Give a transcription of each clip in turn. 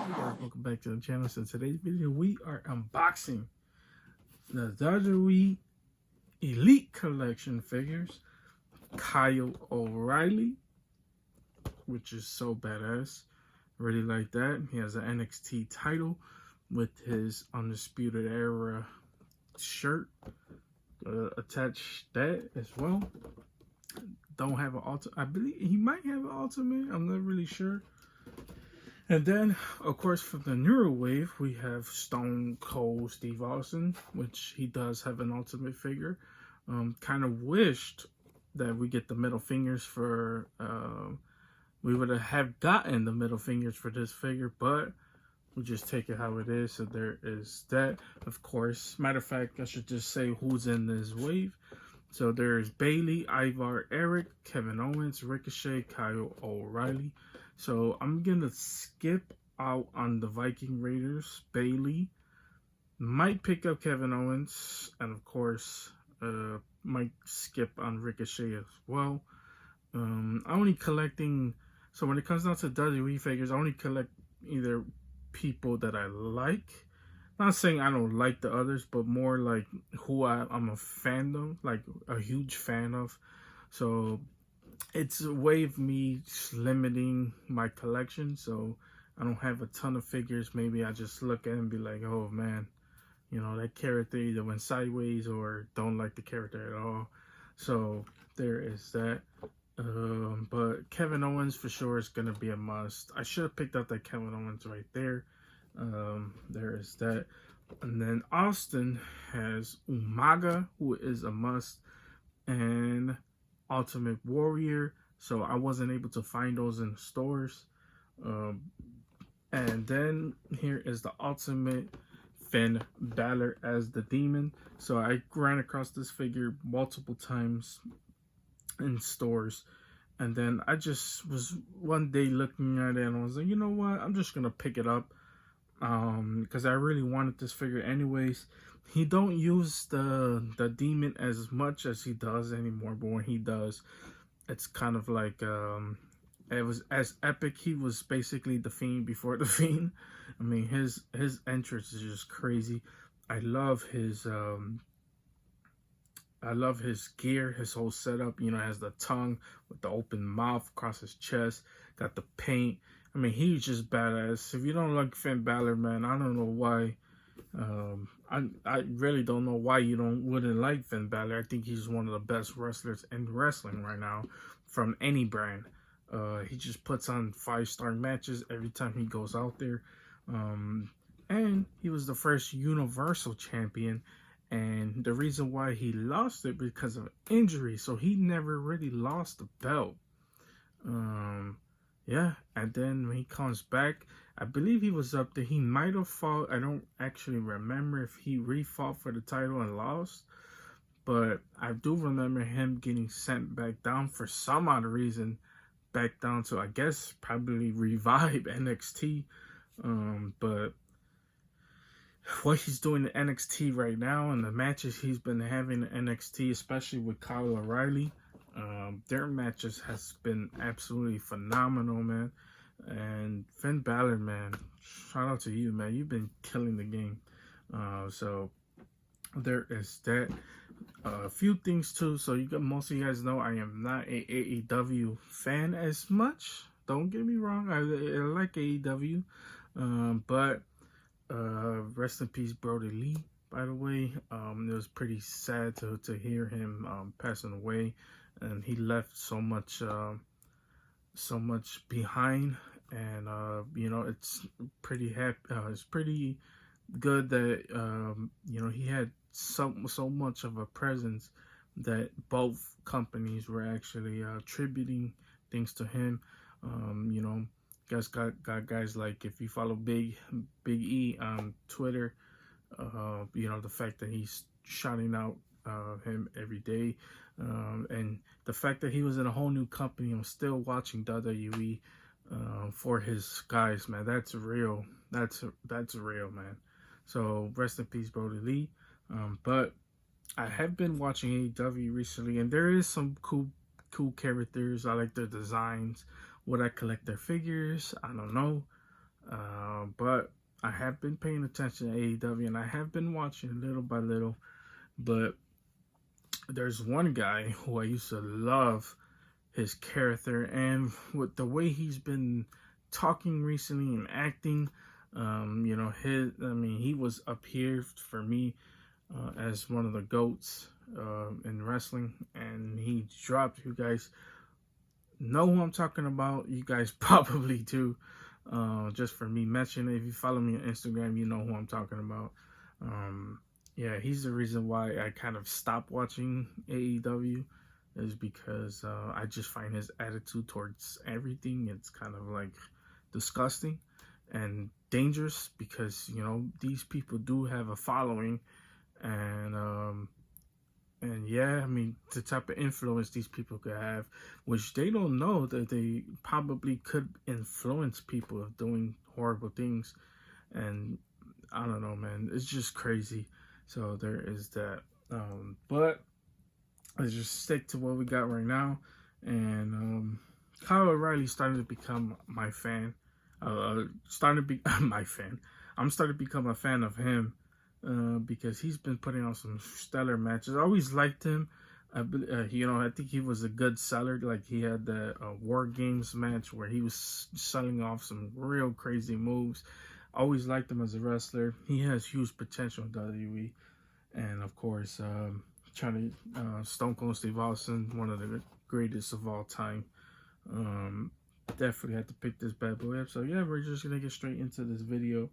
Hey guys, welcome back to the channel. So today's video, we are unboxing the WWE Elite Collection figures. Kyle O'Reilly, which is so badass. Really like that. He has an NXT title with his Undisputed Era shirt. Attached that as well. Don't have an ultimate. I believe he might have an ultimate. I'm not really sure. And then, of course, from the newer wave, we have Stone Cold Steve Austin, which he does have an ultimate figure. Kind of wished that we get the middle fingers for, we would have gotten the middle fingers for this figure, but we just take it how it is. So there is that, of course. Matter of fact, I should just say who's in this wave. So there's Bailey, Ivar, Eric, Kevin Owens, Ricochet, Kyle O'Reilly. So I'm going to skip out on the Viking Raiders. Bailey might pick up Kevin Owens. And of course, might skip on Ricochet as well. I'm only collecting... So when it comes down to WWE figures, I only collect either people that I like. Not saying I don't like the others, but more like who I'm a fan of, like a huge fan of. So it's a way of me limiting my collection. So I don't have a ton of figures. Maybe I just look at it and be like, oh man, you know, that character either went sideways or don't like the character at all. So there is that. But Kevin Owens for sure is going to be a must. I should have picked up that Kevin Owens right there. There is that. And then Austin has Umaga, who is a must, and Ultimate Warrior. So I wasn't able to find those in the stores. And then here is the Ultimate Finn Balor as the Demon. So I ran across this figure multiple times in stores, and then I just was one day looking at it and I was like, you know what, I'm just gonna pick it up because I really wanted this figure anyways. He don't use the demon as much as he does anymore, but when he does, it's kind of like it was as epic. He was basically the Fiend before the Fiend. I mean, his entrance is just crazy. I love his gear, his whole setup. You know, has the tongue with the open mouth across his chest, got the paint. I mean, he's just badass. If you don't like Finn Balor, man, I don't know why. I really don't know why you wouldn't like Finn Balor. I think he's one of the best wrestlers in wrestling right now from any brand. He just puts on 5-star matches every time he goes out there. And he was the first Universal Champion. And the reason why he lost it because of injury, so he never really lost the belt. Yeah, and then when he comes back, I believe he was up there. He might have fought. I don't actually remember if he refought for the title and lost, but I do remember him getting sent back down for some odd reason, back down to, I guess, probably revive NXT. But what he's doing in NXT right now and the matches he's been having in NXT, especially with Kyle O'Reilly, their matches has been absolutely phenomenal, man. And Finn Balor, man, shout out to you, man. You've been killing the game. So there is that. A few things too. So most of you guys know I am not a AEW fan as much. Don't get me wrong. I like AEW, but rest in peace, Brody Lee. By the way, it was pretty sad to hear him passing away, and he left so much behind. And you know, it's pretty happy. It's pretty good that you know, he had so much of a presence that both companies were actually attributing things to him. You know, guys got guys like, if you follow Big E on Twitter, you know, the fact that he's shouting out him every day, and the fact that he was in a whole new company and still watching WWE for his guys, man, that's real. That's real, man. So rest in peace, Brody Lee. But I have been watching AEW recently, and there is some cool characters. I like their designs. Would I collect their figures? I don't know. But I have been paying attention to AEW and I have been watching little by little. But there's one guy who I used to love his character, and with the way he's been talking recently and acting, he was up here for me as one of the GOATs in wrestling, and he dropped. You guys know who I'm talking about. You guys probably do. Just for me mentioning it. If you follow me on Instagram, you know who I'm talking about. Yeah, he's the reason why I kind of stopped watching AEW, is because I just find his attitude towards everything, it's kind of like disgusting and dangerous, because these people do have a following, and yeah, I mean, the type of influence these people could have, which they don't know that they probably could influence people of doing horrible things. And I don't know, man, it's just crazy. So there is that. But let's just stick to what we got right now. And Kyle O'Reilly started to become my fan. Starting to be my fan. I'm starting to become a fan of him because he's been putting on some stellar matches. I always liked him. I think he was a good seller. Like, he had the War Games match where he was selling off some real crazy moves. I always liked him as a wrestler. He has huge potential in WWE. And of course, Stone Cold Steve Austin, one of the greatest of all time. Definitely had to pick this bad boy up. So yeah, we're just gonna get straight into this video.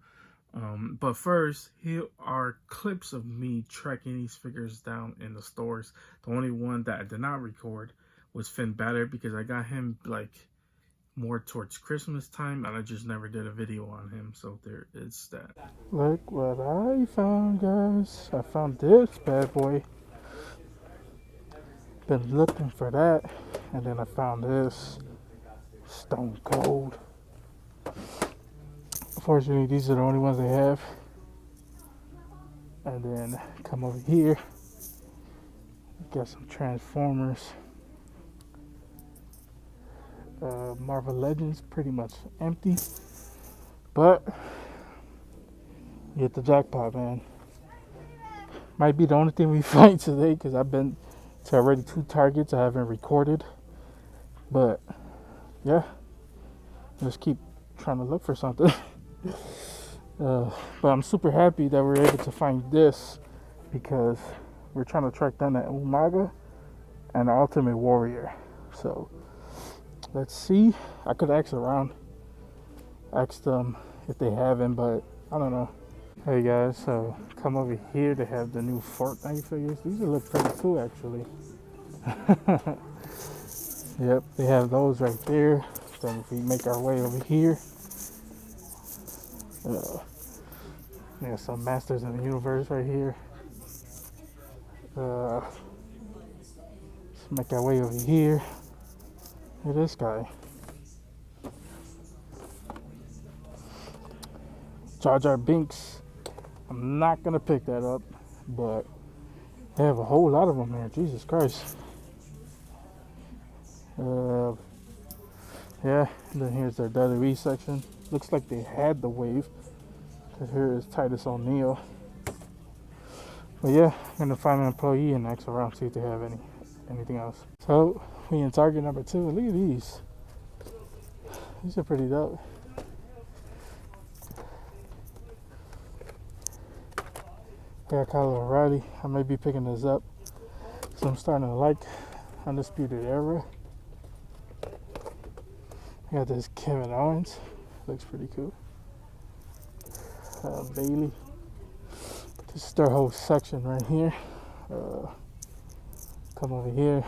But first, here are clips of me tracking these figures down in the stores. The only one that I did not record was Finn Balor, because I got him like more towards Christmas time, and I just never did a video on him. So there is that. Look what I found, guys. I found this bad boy. Been looking for that, and then I found this Stone Cold. Unfortunately, these are the only ones they have. And then come over here, got some Transformers. Marvel Legends, pretty much empty, but you hit the jackpot, man. Might be the only thing we find today, because I've been to already 2 targets I haven't recorded. But yeah, just keep trying to look for something. But I'm super happy that we're able to find this, because we're trying to track down that Umaga and the Ultimate Warrior. So let's see. I could ask around, ask them if they have him, but I don't know. Hey guys, so come over here. They have the new Fortnite figures. These look pretty cool, actually. Yep, they have those right there. Then if we make our way over here, there's some Masters of the Universe right here. Let's make our way over here. Look at this guy. Jar Jar Binks. I'm not going to pick that up, but they have a whole lot of them here. Jesus Christ. Yeah, and then here's their WWE section. Looks like they had the wave, because here is Titus O'Neil. But yeah, I'm going to find an employee and ask around, see if they have anything else. So we in Target number 2. Look at these. These are pretty dope. Got Kyle O'Reilly. I may be picking this up, so I'm starting to like Undisputed Era. I got this Kevin Owens. Looks pretty cool. Bailey. This is their whole section right here. Come over here.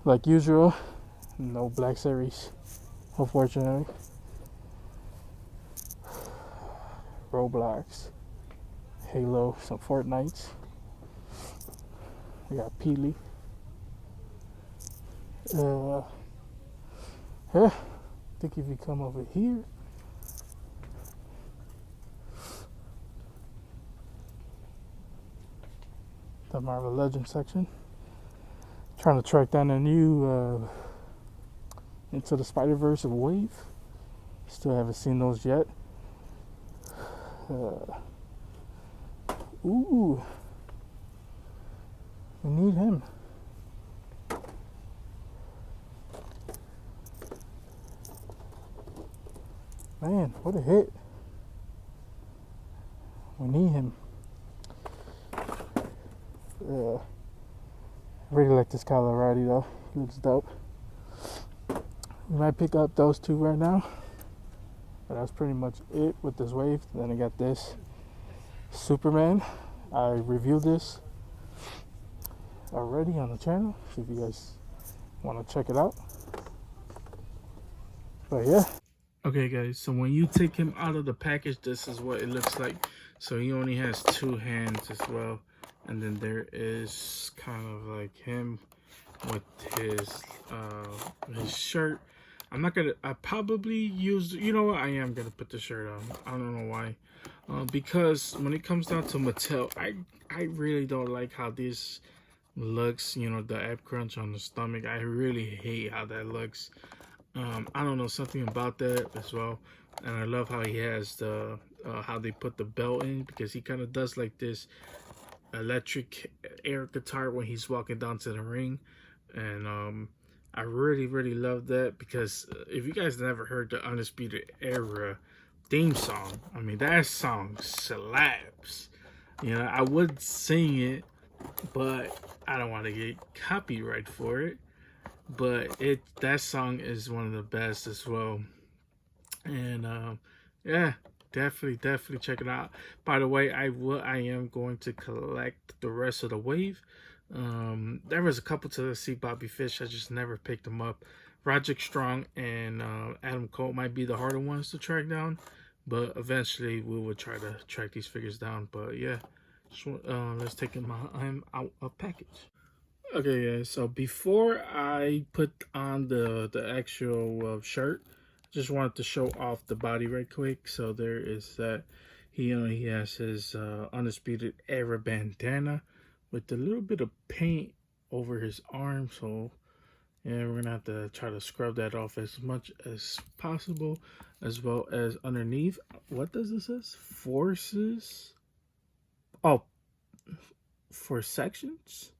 Like usual, no Black Series, unfortunately. Roblox, Halo, some Fortnites. We got Peely. Yeah, I think if you come over here, the Marvel Legends section. Trying to track down a new Into the Spider-Verse wave. Still haven't seen those yet. Ooh, we need him. Man, what a hit. We need him. I really like this Kyle O'Reilly though. He looks dope. We might pick up those two right now. But that's pretty much it with this wave. Then I got this Superman. I reviewed this already on the channel. So if you guys want to check it out. But yeah. Okay guys, so when you take him out of the package, this is what it looks like. So he only has two hands as well. And then there is kind of like him with his shirt. I probably use, you know what, I am gonna put the shirt on. I don't know why. Because when it comes down to Mattel, I really don't like how this looks, you know, the ab crunch on the stomach. I really hate how that looks. I don't know, something about that as well. And I love how he has the, how they put the belt in, because he kind of does like this electric air guitar when he's walking down to the ring. And I really love that, because if you guys never heard the Undisputed Era theme song, I mean, that song slaps. You know, I would sing it, but I don't want to get copyright for it. But that song is one of the best as well. And yeah, definitely check it out. By the way, I am going to collect the rest of the wave. There was a couple to see Bobby Fish. I just never picked them up. Roderick Strong and Adam Cole might be the harder ones to track down, but eventually we will try to track these figures down. But yeah, let's take him out a package. Okay guys, so before I put on the actual shirt, just wanted to show off the body right quick. So there is that. He has his Undisputed Era bandana with a little bit of paint over his arm. So yeah, we're gonna have to try to scrub that off as much as possible, as well as underneath. What does this say? Forces. Oh, for sections.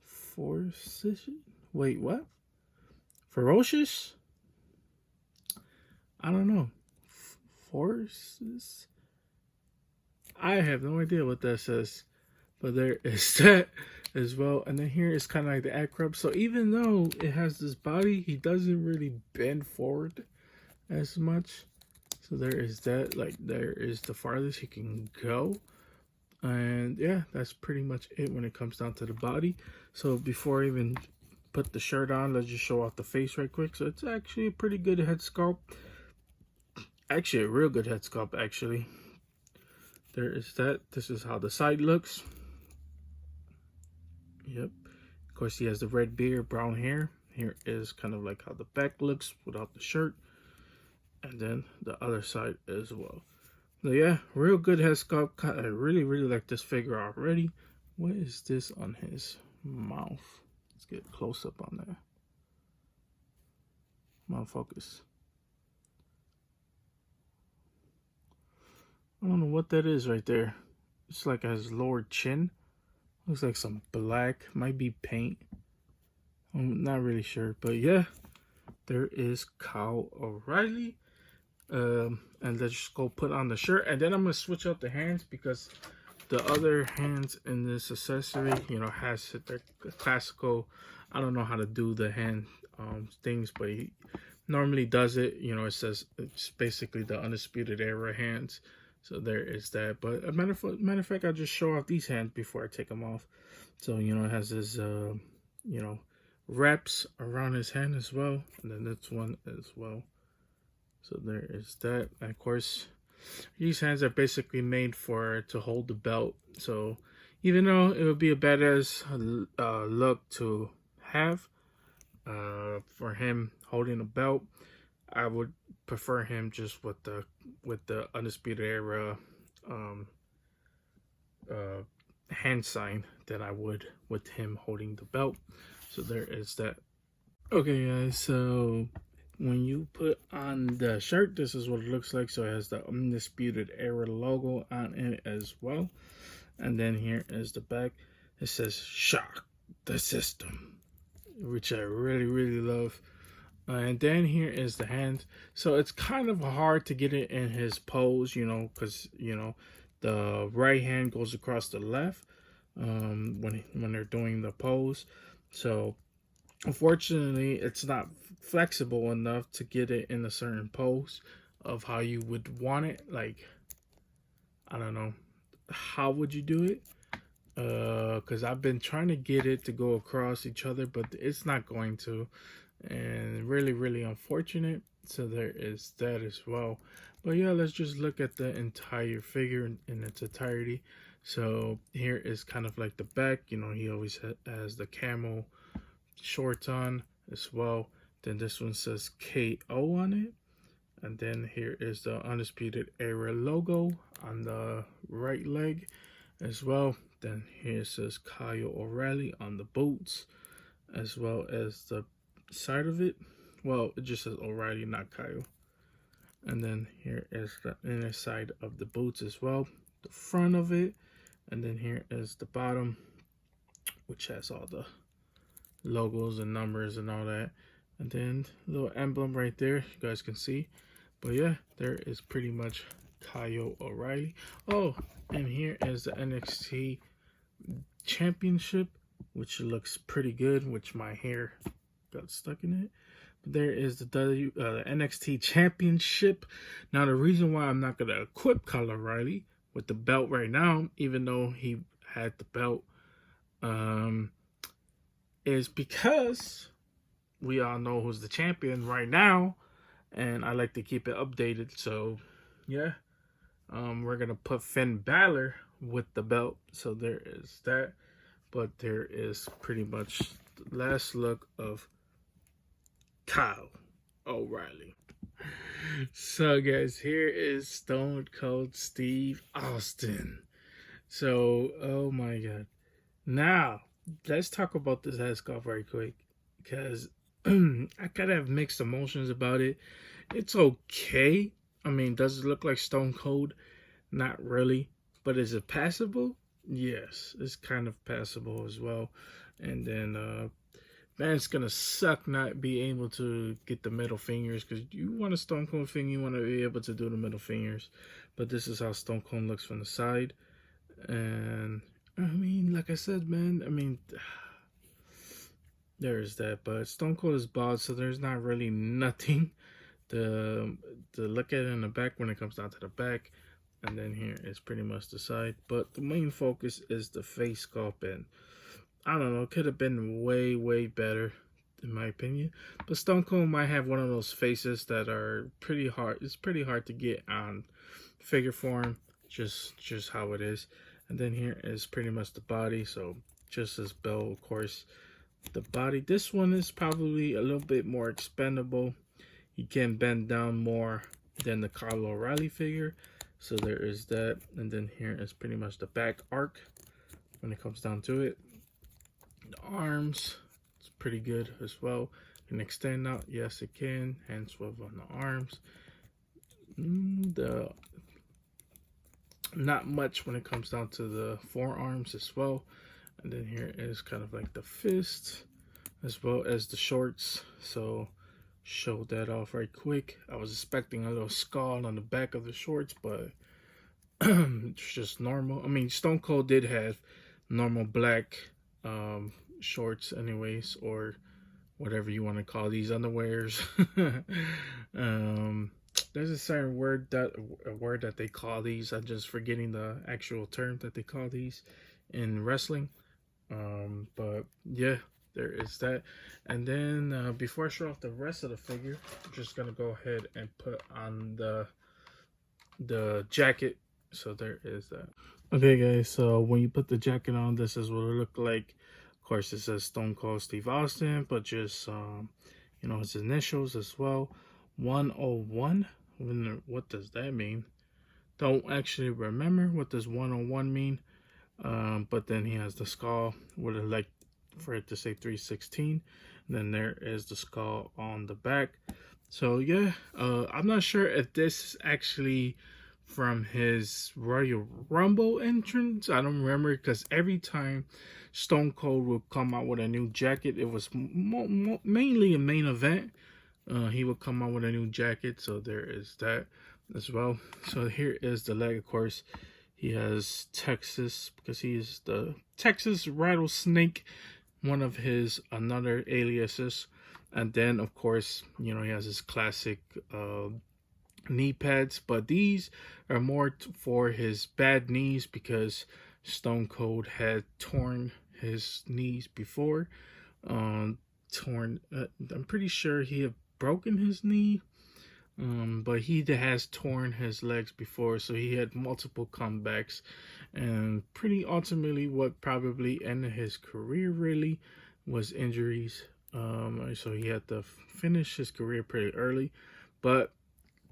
Forces. Wait, what? Ferocious. I don't know. Forces. I have no idea what that says, but there is that as well. And then here is kind of like the acrub. So even though it has this body, he doesn't really bend forward as much. So there is that. Like, there is the farthest he can go. And yeah, that's pretty much it when it comes down to the body. So before I even put the shirt on, let's just show off the face right quick. So it's actually a pretty good head sculpt. Actually, a real good head sculpt, actually. There is that. This is how the side looks. Yep. Of course, he has the red beard, brown hair. Here is kind of like how the back looks without the shirt. And then the other side as well. So yeah, real good head sculpt. I really like this figure already. What is this on his mouth? Let's get a close up on that. Come on, focus. I don't know what that is right there. It's like his lower chin. Looks like some black. Might be paint. I'm not really sure. But yeah, there is Kyle O'Reilly. And let's just go put on the shirt. And then I'm going to switch out the hands, because the other hands in this accessory, you know, has the classical. I don't know how to do the hand things, but he normally does it. You know, it says it's basically the Undisputed Era hands. So there is that. But a matter of fact, I'll just show off these hands before I take them off. So, you know, it has his, you know, wraps around his hand as well. And then this one as well. So there is that. And of course, these hands are basically made to hold the belt. So even though it would be a badass look to have for him holding a belt, I would prefer him just with the Undisputed Era hand sign than I would with him holding the belt. So there is that. Okay guys, so when you put on the shirt, this is what it looks like. So it has the Undisputed Era logo on it as well. And then here is the back. It says "Shock the System," which I really, really love. And then here is the hand. So it's kind of hard to get it in his pose, because the right hand goes across the left when they're doing the pose. So unfortunately, it's not flexible enough to get it in a certain pose of how you would want it. Like, I don't know, how would you do it? Because I've been trying to get it to go across each other, but it's not going to, and really, really unfortunate. So there is that as well. But yeah, let's just look at the entire figure in its entirety. So here is kind of like the back. He always has the camo shorts on as well. Then this one says KO on it. And then here is the Undisputed Era logo on the right leg as well. Then here it says Kyle O'Reilly on the boots, as well as the side of it. Well, it just says O'Reilly, not Kyle. And then here is the inner side of the boots as well, the front of it. And then here is the bottom, which has all the logos and numbers and all that. And then little emblem right there, you guys can see. But yeah, there is pretty much Kyle O'Reilly. Oh, and here is the NXT Championship, which looks pretty good, which my hair got stuck in it. But there is the NXT Championship. Now, the reason why I'm not going to equip Kyle O'Reilly with the belt right now, even though he had the belt, is because we all know who's the champion right now, and I like to keep it updated. So yeah, we're gonna put Finn Balor with the belt. So there is that. But there is pretty much the last look of Kyle O'Reilly. So guys, here is Stone Cold Steve Austin. So, oh my god. Now, let's talk about this headscarf very quick, because I kind of have mixed emotions about it. It's okay. I mean, does it look like Stone Cold? Not really. But is it passable? Yes, it's kind of passable as well. And then, man, it's gonna suck not being able to get the middle fingers, because you want a Stone Cold thing, you want to be able to do the middle fingers. But this is how Stone Cold looks from the side. And I mean, like I said, man, I mean, there's that. But Stone Cold is bald, so there's not really nothing to look at in the back when it comes down to the back. And then here is pretty much the side. But the main focus is the face sculpt. And I don't know, it could have been way, way better, in my opinion. But Stone Cold might have one of those faces that are pretty hard. It's pretty hard to get on figure form, just how it is. And then here is pretty much the body. So just as Bell, of course, the body. This one is probably a little bit more expendable. You can bend down more than the Kyle O'Reilly figure. So there is that. And then here is pretty much the back arc when it comes down to it. The arms, it's pretty good as well. Can extend out, yes it can. Hand swivel on the arms. Not much when it comes down to the forearms as well. And then here is kind of like the fist, as well as the shorts. So show that off right quick. I was expecting a little skull on the back of the shorts, but it's just normal. I mean, Stone Cold did have normal black shorts anyways, or whatever you want to call these underwears. There's a certain word that they call these. I'm just forgetting the actual term that they call these in wrestling. But yeah, there is that. And then before I show off the rest of the figure, I'm just gonna go ahead and put on the jacket. So there is that. Okay guys, so when you put the jacket on, this is what it looked like. Of course, it says Stone Cold Steve Austin, but just his initials as well. 101. What does that mean? Don't actually remember what does 101 mean. But then he has the skull. Would have liked for it to say 316. And then there is the skull on the back. So yeah, I'm not sure if this is actually from his Royal Rumble entrance. I don't remember because every time Stone Cold would come out with a new jacket, it was mainly a main event. He would come out with a new jacket, so there is that as well. So here is the leg, of course. He has Texas because he is the Texas Rattlesnake, one of his another aliases. And then, of course, you know, he has his classic knee pads, but these are more for his bad knees because Stone Cold had torn his knees before. Um, I'm pretty sure he had broken his knee, but he has torn his legs before, so he had multiple comebacks, and pretty ultimately, what probably ended his career really was injuries. So he had to finish his career pretty early, but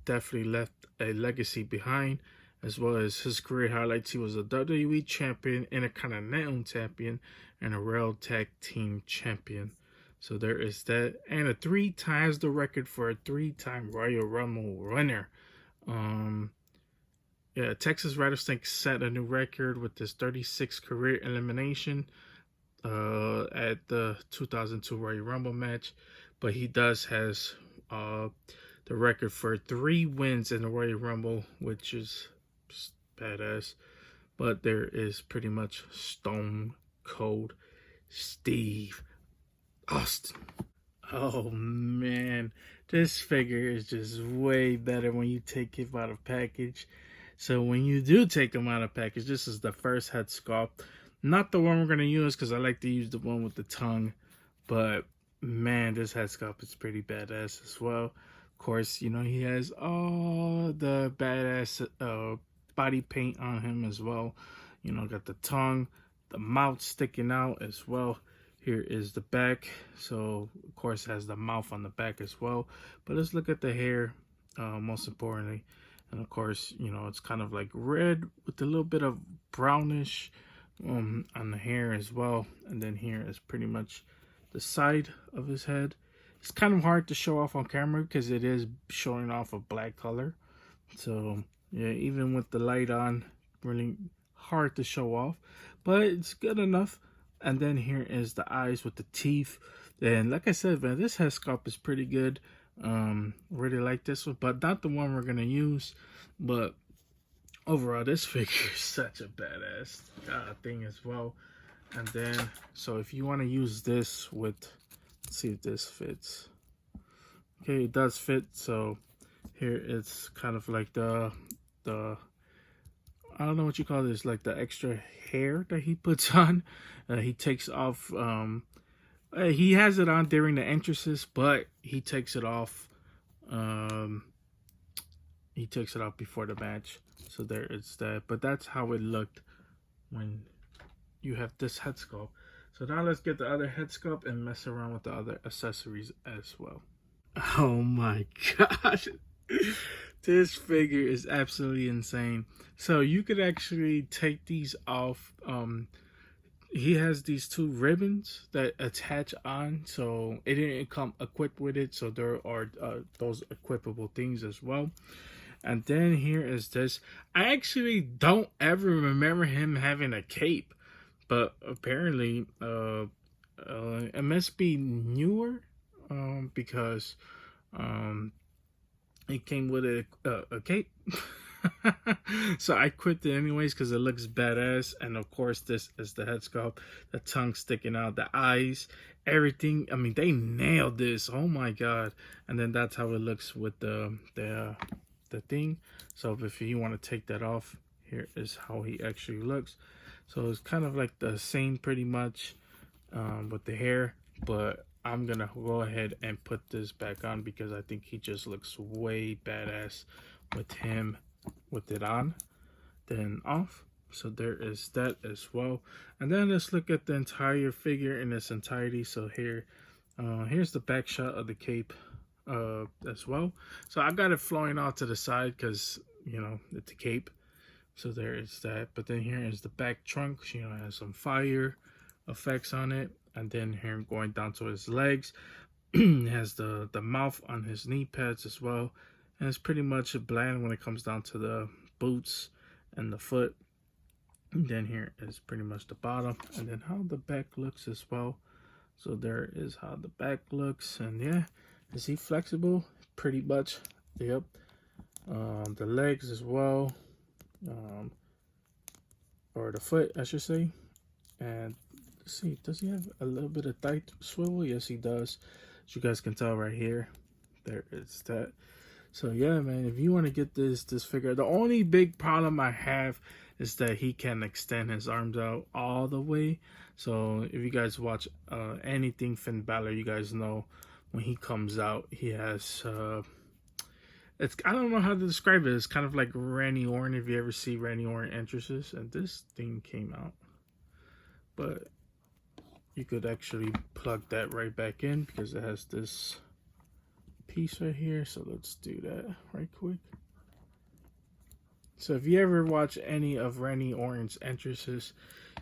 definitely left a legacy behind, as well as his career highlights. He was a WWE champion, Intercontinental champion, and a Raw Tag Team champion. So there is that, and a 3 times the record for a 3-time Royal Rumble winner. Yeah, Texas Rattlesnake set a new record with his 36th career elimination at the 2002 Royal Rumble match, but he does has uh, the record for 3 wins in the Royal Rumble, which is badass. But there is pretty much Stone Cold Steve Austin. Oh man, this figure is just way better when you take him out of package. So when you do take him out of package, this is the first head sculpt. Not the one we're gonna use because I like to use the one with the tongue. But man, this head sculpt is pretty badass as well. Of course, you know, he has all the badass body paint on him as well. You know, got the tongue, the mouth sticking out as well. Here is the back. So, of course, it has the mouth on the back as well. But let's look at the hair, most importantly. And, of course, you know, it's kind of like red with a little bit of brownish on the hair as well. And then here is pretty much the side of his head. It's kind of hard to show off on camera because it is showing off a black color. So, yeah, even with the light on, really hard to show off. But it's good enough. And then here is the eyes with the teeth. And like I said, man, this head sculpt is pretty good. Really like this one, but not the one we're gonna use. But overall, this figure is such a badass thing as well. And then, so if you want to use this with, let's see if this fits. Okay, it does fit. So here it's kind of like the I don't know what you call this, like the extra hair that he puts on. He takes off. He has it on during the entrances, but he takes it off. He takes it off before the match. So there is that. But that's how it looked when you have this head sculpt. So now let's get the other head sculpt and mess around with the other accessories as well. Oh my gosh. This figure is absolutely insane. So you could actually take these off. He has these 2 ribbons that attach on, so it didn't come equipped with it. So there are those equipable things as well. And then here is this. I actually don't ever remember him having a cape, but apparently it must be newer because it came with a cape. So I quit it anyways because it looks badass. And of course, this is the head sculpt, the tongue sticking out, the eyes, everything. I mean, they nailed this. Oh my god. And then that's how it looks with the thing. So if you want to take that off, here is how he actually looks. So it's kind of like the same pretty much with the hair, but I'm gonna go ahead and put this back on because I think he just looks way badass with him with it on, then off. So there is that as well. And then let's look at the entire figure in its entirety. So here's the back shot of the cape as well. So I got it flowing off to the side because, you know, it's a cape. So there is that. But then here is the back trunk. You know, it has some fire effects on it. And then here going down to his legs. It has the mouth on his knee pads as well, and it's pretty much bland when it comes down to the boots and the foot. And then here is pretty much the bottom, and then how the back looks as well. So there is how the back looks, and yeah, is he flexible? Pretty much, yep. The legs as well, or the foot, I should say. And let's see, does he have a little bit of thigh swivel? Yes, he does. As you guys can tell right here, there is that. So yeah, man, if you want to get this figure, the only big problem I have is that he can extend his arms out all the way. So if you guys watch anything Finn Balor, you guys know when he comes out, he has it's, I don't know how to describe it. It's kind of like Randy Orton, if you ever see Randy Orton entrances, and this thing came out. But you could actually plug that right back in because it has this piece right here. So let's do that right quick. So if you ever watch any of Randy Orton's entrances,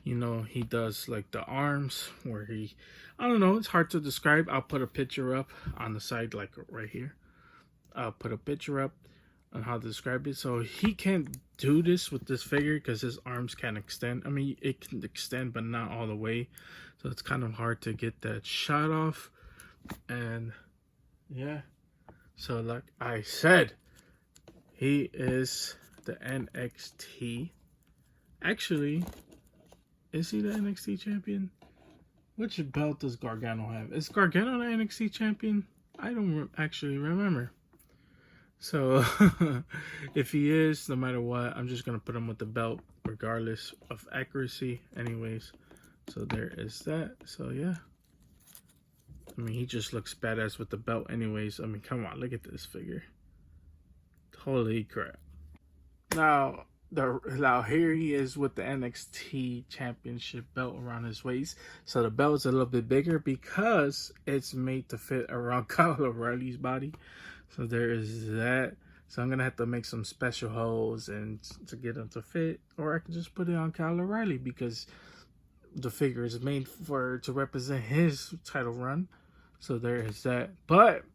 you know he does like the arms where he, I don't know, it's hard to describe. I'll put a picture up on the side, like right here. I'll put a picture up on how to describe it. So he can't do this with this figure because his arms can't extend. I mean, it can extend, but not all the way. So it's kind of hard to get that shot off. And yeah, so like I said, he is the NXT. Actually, is he the NXT champion? Which belt does Gargano have? Is Gargano the NXT champion? I don't actually remember. So if he is, no matter what, I'm just gonna put him with the belt regardless of accuracy anyways. So there is that. So yeah, I mean, he just looks badass with the belt anyways. I mean, come on, look at this figure. Holy crap. Now here he is with the NXT championship belt around his waist. So the belt is a little bit bigger because it's made to fit around Kyle O'Reilly's body. So there is that. So I'm going to have to make some special holes and to get them to fit. Or I can just put it on Kyle O'Reilly because the figure is made to represent his title run. So there is that. But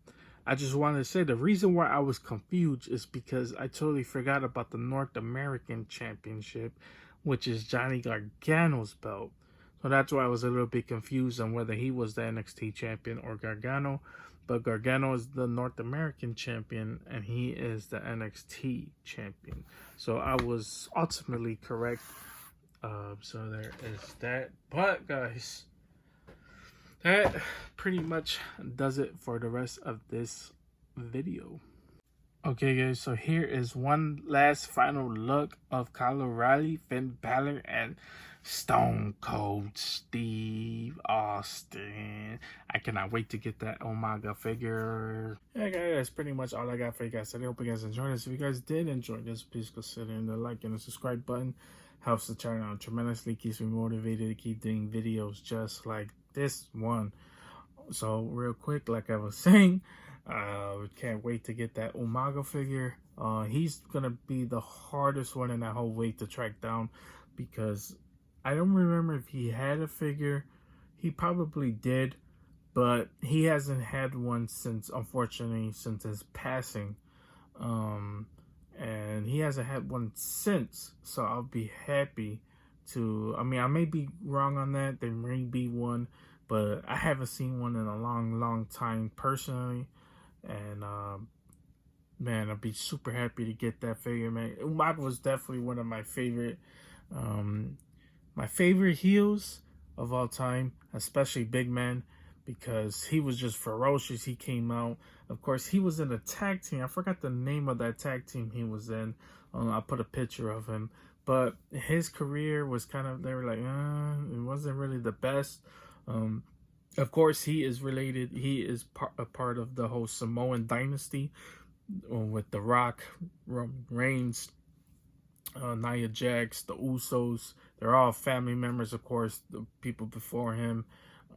I just wanted to say the reason why I was confused is because I totally forgot about the North American Championship, which is Johnny Gargano's belt. So that's why I was a little bit confused on whether he was the NXT champion or Gargano. But Gargano is the North American champion and he is the NXT champion. So I was ultimately correct. So there is that. But guys, that pretty much does it for the rest of this video. Okay guys, so here is one last final look of Kyle O'Reilly, Finn Balor, and Stone Cold Steve Austin. I cannot wait to get that Omega figure. Yeah guys, that's pretty much all I got for you guys today. I hope you guys enjoyed this. If you guys did enjoy this, please consider hitting the like and the subscribe button. Helps the channel out tremendously, keeps me motivated to keep doing videos just like this one. So real quick, like I was saying, can't wait to get that Umaga figure. He's gonna be the hardest one in that whole weight to track down because I don't remember if he had a figure. He probably did, but he hasn't had one since, unfortunately, since his passing. And he hasn't had one since, so I'll be happy to, I mean, I may be wrong on that. There may be one, but I haven't seen one in a long time personally. And man, I'd be super happy to get that figure, man. Umaga was definitely one of my favorite heels of all time, especially Big Man, because he was just ferocious. He came out, of course, he was in a tag team. I forgot the name of that tag team he was in. I put a picture of him, but his career was kind of, they were like, it wasn't really the best. Of course, he is related. He is a part of the whole Samoan dynasty with The Rock, Roman Reigns, Nia Jax, the Usos. They're all family members, of course. The people before him,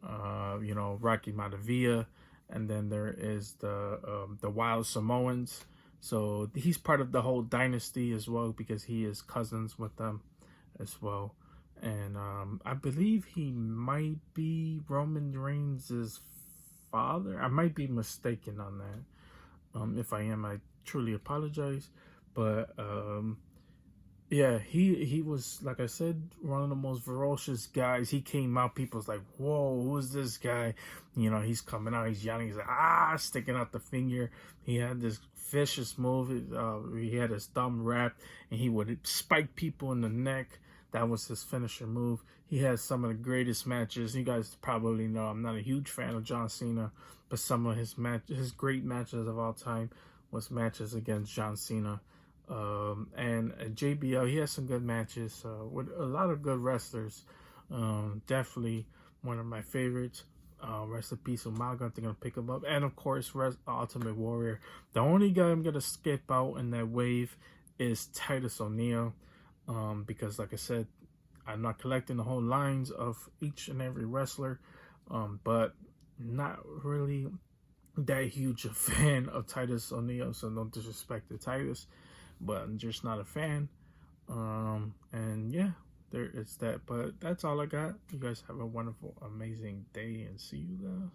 you know, Rocky Maivia, and then there is the Wild Samoans. So he's part of the whole dynasty as well because he is cousins with them as well. And I believe he might be Roman Reigns' father. I might be mistaken on that. If I am, I truly apologize. But yeah, he was, like I said, one of the most ferocious guys. He came out, people's like, whoa, who's this guy? You know, he's coming out, he's yelling, he's like, sticking out the finger. He had this vicious move. He had his thumb wrapped, and he would spike people in the neck. That was his finisher move. He had some of the greatest matches. You guys probably know I'm not a huge fan of John Cena, but some of his great matches of all time was matches against John Cena. And JBL, he has some good matches with a lot of good wrestlers. Definitely one of my favorites. Rest in peace, Umaga. I think I'm gonna pick him up, and of course, Ultimate Warrior. The only guy I'm gonna skip out in that wave is Titus O'Neil, because, like I said, I'm not collecting the whole lines of each and every wrestler, but not really that huge a fan of Titus O'Neil. So no disrespect to Titus, but I'm just not a fan. And yeah, there it's that. But that's all I got. You guys have a wonderful, amazing day, and see you guys.